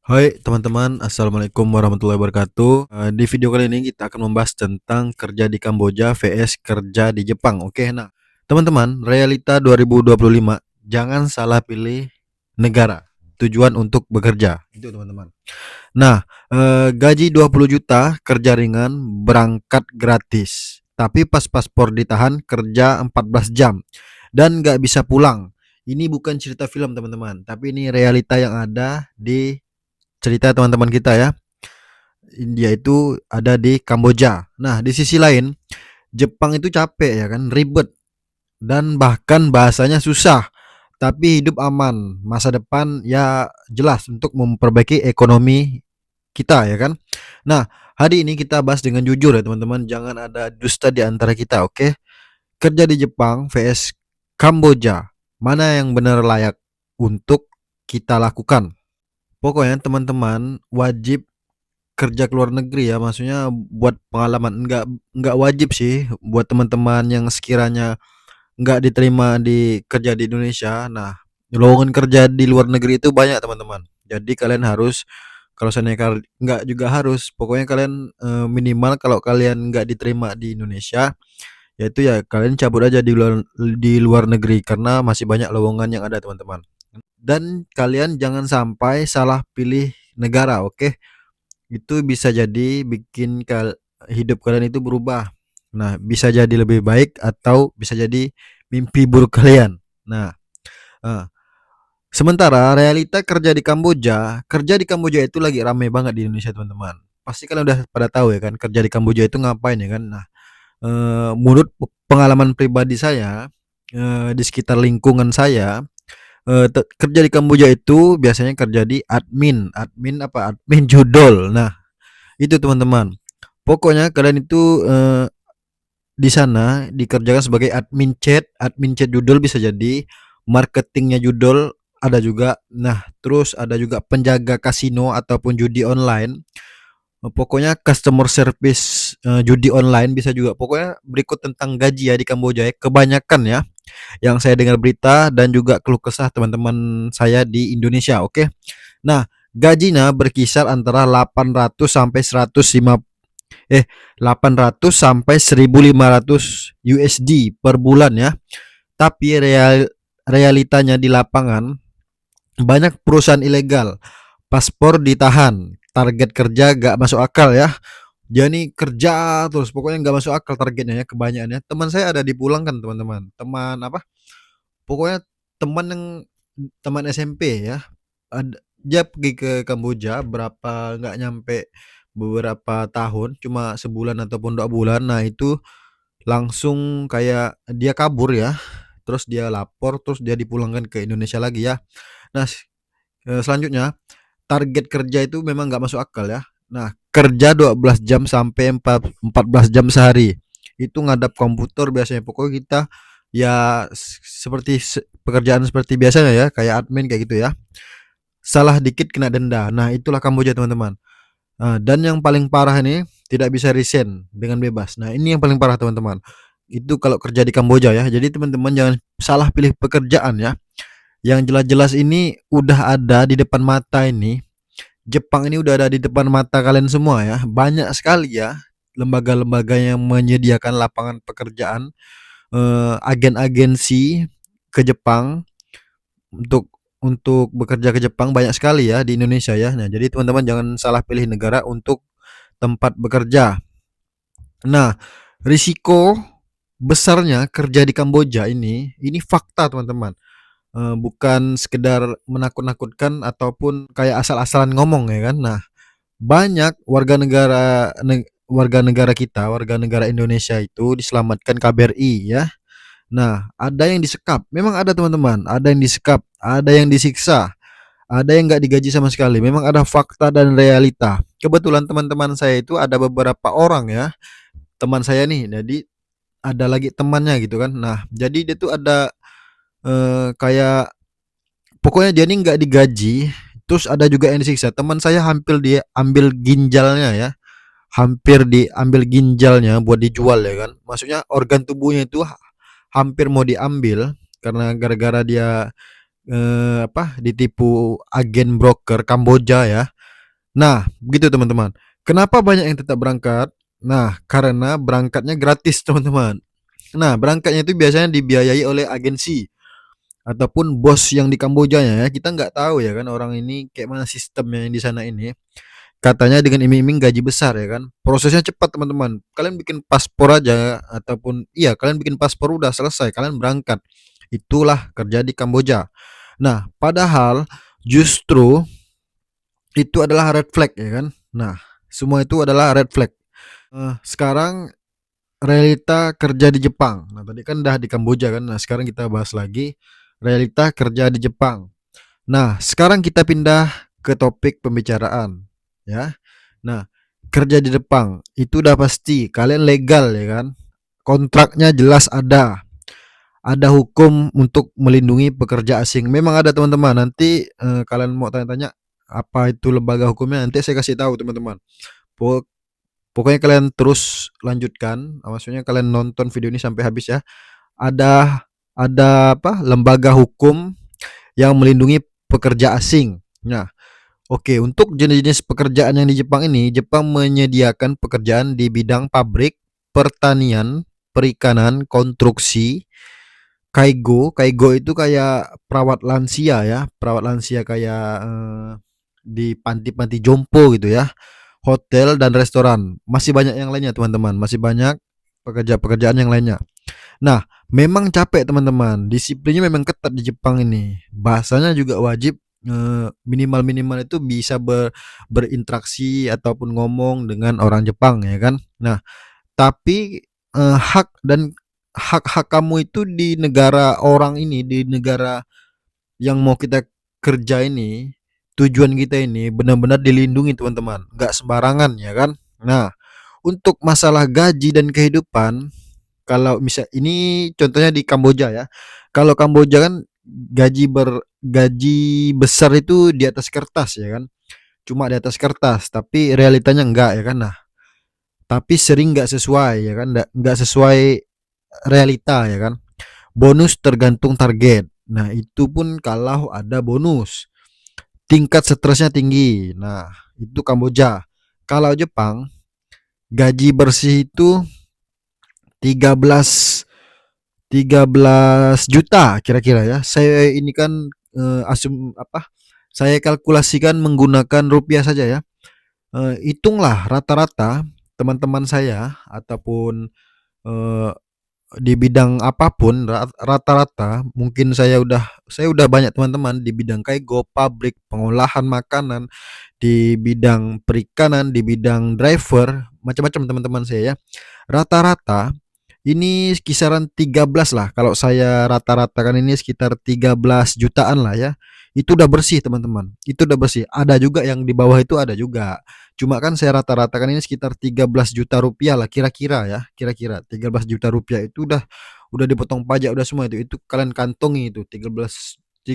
Hai teman-teman, assalamualaikum warahmatullahi wabarakatuh. Di video kali ini kita akan membahas tentang kerja di Kamboja vs kerja di Jepang. Oke, nah teman-teman, realita 2025, jangan salah pilih negara tujuan untuk bekerja. Itu teman-teman. Nah, gaji 20 juta, kerja ringan, berangkat gratis. Tapi pas paspor ditahan, kerja 14 jam dan nggak bisa pulang. Ini bukan cerita film teman-teman, tapi ini realita yang ada di cerita teman-teman kita ya. India itu ada di Kamboja. Nah, di sisi lain, Jepang itu capek ya kan, ribet dan bahkan bahasanya susah. Tapi hidup aman, masa depan ya jelas untuk memperbaiki ekonomi kita ya kan. Nah, hari ini kita bahas dengan jujur ya teman-teman, jangan ada dusta di antara kita, oke? Kerja di Jepang vs Kamboja, mana yang benar layak untuk kita lakukan? Pokoknya teman-teman wajib kerja ke luar negeri ya, maksudnya buat pengalaman. Enggak wajib sih buat teman-teman yang sekiranya enggak diterima di kerja di Indonesia. Nah, lowongan kerja di luar negeri itu banyak teman-teman. Jadi kalian harus, kalau seandainya enggak juga harus, pokoknya kalian minimal kalau kalian enggak diterima di Indonesia, yaitu ya kalian cabut aja di luar negeri karena masih banyak lowongan yang ada teman-teman. Dan kalian jangan sampai salah pilih negara, oke? Itu bisa jadi bikin hidup kalian itu berubah. Nah, bisa jadi lebih baik atau bisa jadi mimpi buruk kalian. Nah, eh, sementara realita kerja di Kamboja itu lagi rame banget di Indonesia, teman-teman. Pasti kalian udah pada tahu ya kan, kerja di Kamboja itu ngapain ya kan. Nah, menurut pengalaman pribadi saya, di sekitar lingkungan saya, kerja di Kamboja itu biasanya kerja di admin, admin apa? Admin judol. Nah, itu teman-teman. Pokoknya kalian itu di sana dikerjakan sebagai admin chat judul, bisa jadi marketingnya judul ada juga. Nah, terus ada juga penjaga kasino ataupun judi online. Pokoknya customer service judi online bisa juga. Pokoknya berikut tentang gaji ya di Kamboja ya. Kebanyakan ya yang saya dengar berita dan juga keluh kesah teman-teman saya di Indonesia, oke. Nah, gajinya berkisar antara 800 sampai 800 sampai 1.500 USD per bulan ya. Tapi realitanya di lapangan banyak perusahaan ilegal, paspor ditahan, target kerja gak masuk akal ya. Jadi kerja terus, pokoknya nggak masuk akal targetnya ya kebanyakannya. Teman saya ada dipulangkan teman-teman. Teman apa? Pokoknya teman yang teman SMP ya. Dia pergi ke Kamboja berapa, nggak nyampe beberapa tahun, cuma sebulan ataupun 2 bulan. Nah itu langsung kayak dia kabur ya. Terus dia lapor, terus dia dipulangkan ke Indonesia lagi ya. Nah, selanjutnya target kerja itu memang nggak masuk akal ya. Nah, kerja 12 jam sampai 14 jam sehari. Itu ngadap komputer biasanya. Pokoknya kita ya seperti pekerjaan seperti biasanya ya, kayak admin kayak gitu ya. Salah dikit kena denda. Nah, itulah Kamboja teman-teman. Dan yang paling parah ini tidak bisa resign dengan bebas. Nah, ini yang paling parah teman-teman. Itu kalau kerja di Kamboja ya. Jadi teman-teman jangan salah pilih pekerjaan ya. Yang jelas-jelas ini udah ada di depan mata ini. Jepang ini udah ada di depan mata kalian semua ya. Banyak sekali ya lembaga-lembaga yang menyediakan lapangan pekerjaan, agen-agensi ke Jepang untuk bekerja ke Jepang banyak sekali ya di Indonesia ya. Nah, jadi teman-teman jangan salah pilih negara untuk tempat bekerja. Nah, risiko besarnya kerja di Kamboja ini fakta teman-teman. Bukan sekedar menakut-nakutkan ataupun kayak asal-asalan ngomong ya kan. Nah, banyak warga negara kita, warga negara Indonesia itu diselamatkan KBRI ya. Nah, ada yang disekap, memang ada teman-teman, ada yang disekap, ada yang disiksa, ada yang nggak digaji sama sekali. Memang ada fakta dan realita. Kebetulan teman-teman saya itu ada beberapa orang ya, teman saya nih, jadi ada lagi temannya gitu kan. Nah, jadi dia tuh ada kayak pokoknya dia nih nggak digaji, terus ada juga yang disiksa. Teman saya hampir dia ambil ginjalnya ya, hampir diambil ginjalnya buat dijual ya kan. Maksudnya organ tubuhnya itu hampir mau diambil karena gara-gara dia ditipu agen broker Kamboja ya. Nah, begitu teman-teman. Kenapa banyak yang tetap berangkat? Nah, karena berangkatnya gratis teman-teman. Nah, berangkatnya itu biasanya dibiayai oleh agensi ataupun bos yang di Kambojanya ya. Kita nggak tahu ya kan orang ini kayak mana sistemnya yang di sana ini. Katanya dengan iming-iming gaji besar ya kan. Prosesnya cepat teman-teman. Kalian bikin paspor aja ataupun iya kalian bikin paspor udah selesai, kalian berangkat. Itulah kerja di Kamboja. Nah, padahal justru itu adalah red flag ya kan. Nah, semua itu adalah red flag. Sekarang realita kerja di Jepang. Nah, tadi kan udah di Kamboja kan. Nah, sekarang kita bahas lagi realita kerja di Jepang. Nah, sekarang kita pindah ke topik pembicaraan, ya. Nah, kerja di Jepang itu udah pasti kalian legal ya kan. Kontraknya jelas ada. Ada hukum untuk melindungi pekerja asing. Memang ada teman-teman. Nanti kalian mau tanya-tanya apa itu lembaga hukumnya, nanti saya kasih tahu teman-teman. Pokoknya kalian terus lanjutkan, maksudnya kalian nonton video ini sampai habis ya. Ada apa? Lembaga hukum yang melindungi pekerja asing. Nah, oke, untuk jenis-jenis pekerjaan yang di Jepang ini, Jepang menyediakan pekerjaan di bidang pabrik, pertanian, perikanan, konstruksi, kaigo itu kayak perawat lansia ya, perawat lansia kayak di panti-panti jompo gitu ya, hotel dan restoran. Masih banyak yang lainnya teman-teman, masih banyak pekerjaan yang lainnya. Nah, memang capek teman-teman. Disiplinnya memang ketat di Jepang ini. Bahasanya juga wajib minimal-minimal itu bisa berinteraksi ataupun ngomong dengan orang Jepang ya kan. Nah, tapi hak-hak kamu itu di negara orang ini, di negara yang mau kita kerja ini, tujuan kita ini benar-benar dilindungi teman-teman. Nggak sembarangan ya kan. Nah, untuk masalah gaji dan kehidupan, kalau misal ini contohnya di Kamboja ya. Kalau Kamboja kan gaji besar itu di atas kertas ya kan. Cuma di atas kertas, tapi realitanya enggak ya kan. Nah, tapi sering nggak sesuai ya kan, nggak sesuai realita ya kan. Bonus tergantung target. Nah, itu pun kalau ada bonus. Tingkat stresnya tinggi. Nah, itu Kamboja. Kalau Jepang, gaji bersih itu 13 13 juta kira-kira ya. Saya ini kan Saya kalkulasikan menggunakan rupiah saja ya. Hitunglah rata-rata teman-teman saya ataupun eh, di bidang apapun rata-rata mungkin saya udah banyak teman-teman di bidang kaigo, pabrik, pengolahan makanan, di bidang perikanan, di bidang driver, macam-macam teman-teman saya ya. Rata-rata ini kisaran 13 lah. Kalau saya rata-ratakan ini sekitar 13 jutaan lah ya. Itu udah bersih teman-teman. Itu udah bersih. Ada juga yang di bawah itu ada juga. Cuma kan saya rata-ratakan ini sekitar 13 juta rupiah lah kira-kira ya. Kira-kira 13 juta rupiah itu udah dipotong pajak udah semua itu. Itu kalian kantongi itu 13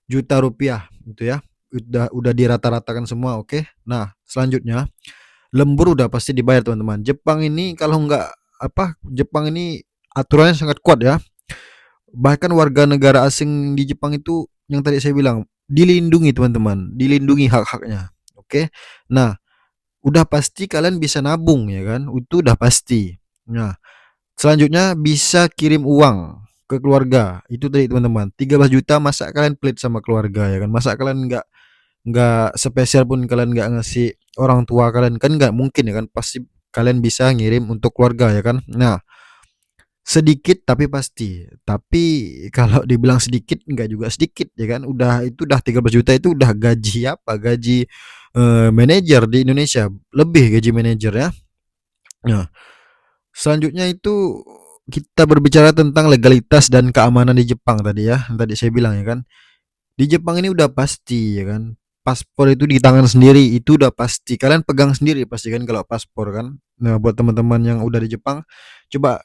juta rupiah itu ya. Udah dirata-ratakan semua, oke. Nah, selanjutnya lembur udah pasti dibayar teman-teman. Jepang ini aturannya sangat kuat ya. Bahkan warga negara asing di Jepang itu yang tadi saya bilang dilindungi teman-teman, dilindungi hak-haknya. Oke. Nah, udah pasti kalian bisa nabung ya kan? Itu udah pasti. Nah, selanjutnya bisa kirim uang ke keluarga. Itu tadi teman-teman. 13 juta masa kalian pelit sama keluarga ya kan? Masa kalian nggak spesial pun kalian nggak ngasih orang tua kalian kan nggak mungkin ya kan? Pasti kalian bisa ngirim untuk keluarga ya kan? Nah, sedikit tapi pasti. Tapi kalau dibilang sedikit enggak juga sedikit ya kan. Udah 13 juta itu udah gaji apa? Gaji manajer di Indonesia. Lebih gaji manajer ya. Nah, selanjutnya itu kita berbicara tentang legalitas dan keamanan di Jepang tadi ya. Tadi saya bilang ya kan. Di Jepang ini udah pasti ya kan. Paspor itu di tangan sendiri itu udah pasti. Kalian pegang sendiri pasti kan kalau paspor kan. Nah, buat teman-teman yang udah di Jepang, coba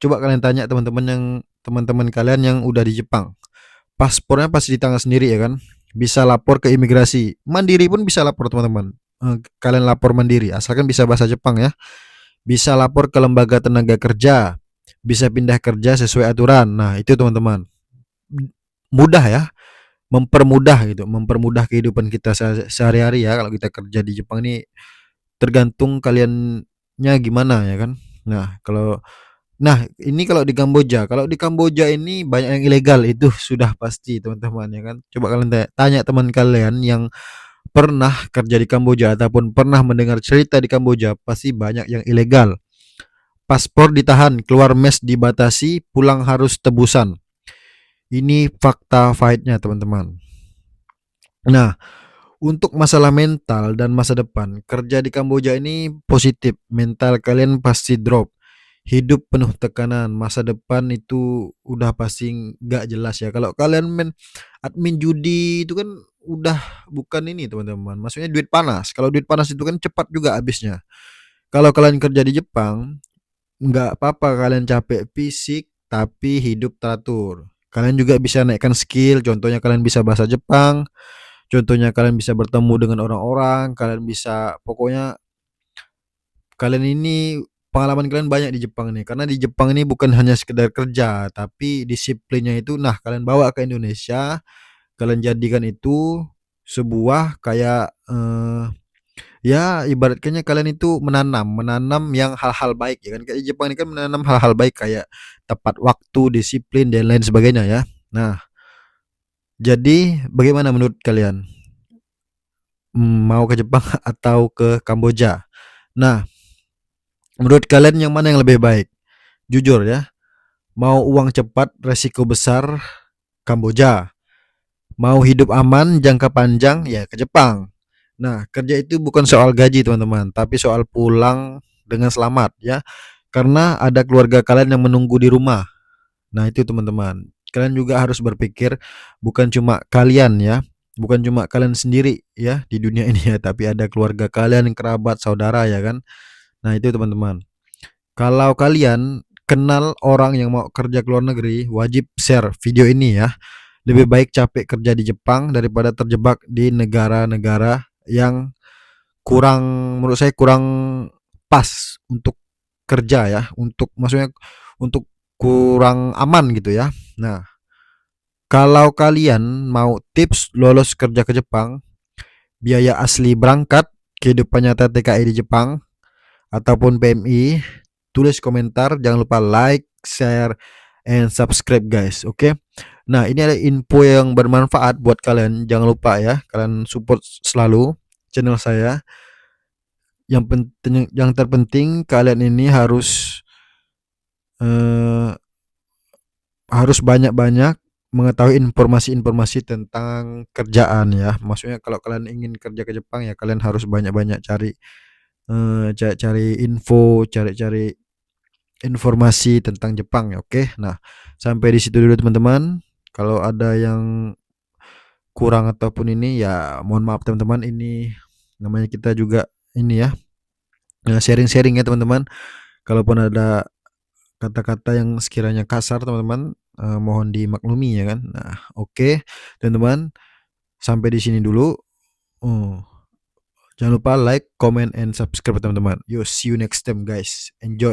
coba kalian tanya teman-teman kalian yang udah di Jepang. Paspornya pasti di tangan sendiri ya kan. Bisa lapor ke imigrasi. Mandiri pun bisa lapor teman-teman. Kalian lapor mandiri asalkan bisa bahasa Jepang ya. Bisa lapor ke lembaga tenaga kerja. Bisa pindah kerja sesuai aturan. Nah, itu teman-teman. Mudah ya. mempermudah gitu, mempermudah kehidupan kita sehari-hari ya kalau kita kerja di Jepang ini, tergantung kaliannya gimana ya kan. Ini kalau di Kamboja. Kalau di Kamboja ini banyak yang ilegal itu sudah pasti teman-teman ya kan. Coba kalian tanya teman kalian yang pernah kerja di Kamboja ataupun pernah mendengar cerita di Kamboja, pasti banyak yang ilegal. Paspor ditahan, keluar mes dibatasi, pulang harus tebusan. Ini fakta pahitnya teman-teman. Nah, untuk masalah mental dan masa depan, kerja di Kamboja ini positif. Mental kalian pasti drop. Hidup penuh tekanan, masa depan itu udah pasti nggak jelas ya. Kalau kalian admin judi itu kan udah bukan ini teman-teman. Maksudnya duit panas. Kalau duit panas itu kan cepat juga habisnya. Kalau kalian kerja di Jepang, nggak apa-apa kalian capek fisik, tapi hidup teratur. Kalian juga bisa naikkan skill, contohnya kalian bisa bahasa Jepang, contohnya kalian bisa bertemu dengan orang-orang, kalian bisa pokoknya kalian ini pengalaman kalian banyak di Jepang nih. Karena di Jepang ini bukan hanya sekedar kerja, tapi disiplinnya itu nah kalian bawa ke Indonesia, kalian jadikan itu sebuah kayak ya ibaratnya kalian itu menanam, menanam yang hal-hal baik ya kan. Kayak di Jepang ini kan menanam hal-hal baik kayak tepat waktu, disiplin dan lain sebagainya ya. Nah, jadi bagaimana menurut kalian? Mau ke Jepang atau ke Kamboja? Nah, menurut kalian yang mana yang lebih baik? Jujur ya. Mau uang cepat, resiko besar, Kamboja. Mau hidup aman, jangka panjang, ya ke Jepang. Nah, kerja itu bukan soal gaji teman-teman, tapi soal pulang dengan selamat ya. Karena ada keluarga kalian yang menunggu di rumah. Nah, itu teman-teman. Kalian juga harus berpikir bukan cuma kalian ya, bukan cuma kalian sendiri ya di dunia ini ya, tapi ada keluarga kalian, kerabat, saudara ya kan. Nah, itu teman-teman. Kalau kalian kenal orang yang mau kerja ke luar negeri, wajib share video ini ya. Lebih baik capek kerja di Jepang daripada terjebak di negara-negara yang kurang, menurut saya kurang pas untuk kerja ya, untuk maksudnya untuk kurang aman gitu ya. Nah, kalau kalian mau tips lolos kerja ke Jepang, biaya asli berangkat, kehidupan nyata TKI di Jepang ataupun PMI, tulis komentar, jangan lupa like, share, and subscribe guys. Oke. Nah, ini ada info yang bermanfaat buat kalian. Jangan lupa ya, kalian support selalu channel saya. Yang terpenting kalian ini eh, harus banyak-banyak mengetahui informasi-informasi tentang kerjaan ya. Maksudnya kalau kalian ingin kerja ke Jepang ya kalian harus banyak-banyak cari info, cari-cari informasi tentang Jepang ya. Oke. Nah, sampai di situ dulu teman-teman. Kalau ada yang kurang ataupun ini ya mohon maaf teman-teman, ini namanya kita juga ini ya sharing-sharing ya teman-teman. Kalaupun ada kata-kata yang sekiranya kasar teman-teman, mohon dimaklumi ya kan. Nah, oke teman-teman, sampai di sini dulu. Jangan lupa like, comment, and subscribe teman-teman. Yo, see you next time guys. Enjoy.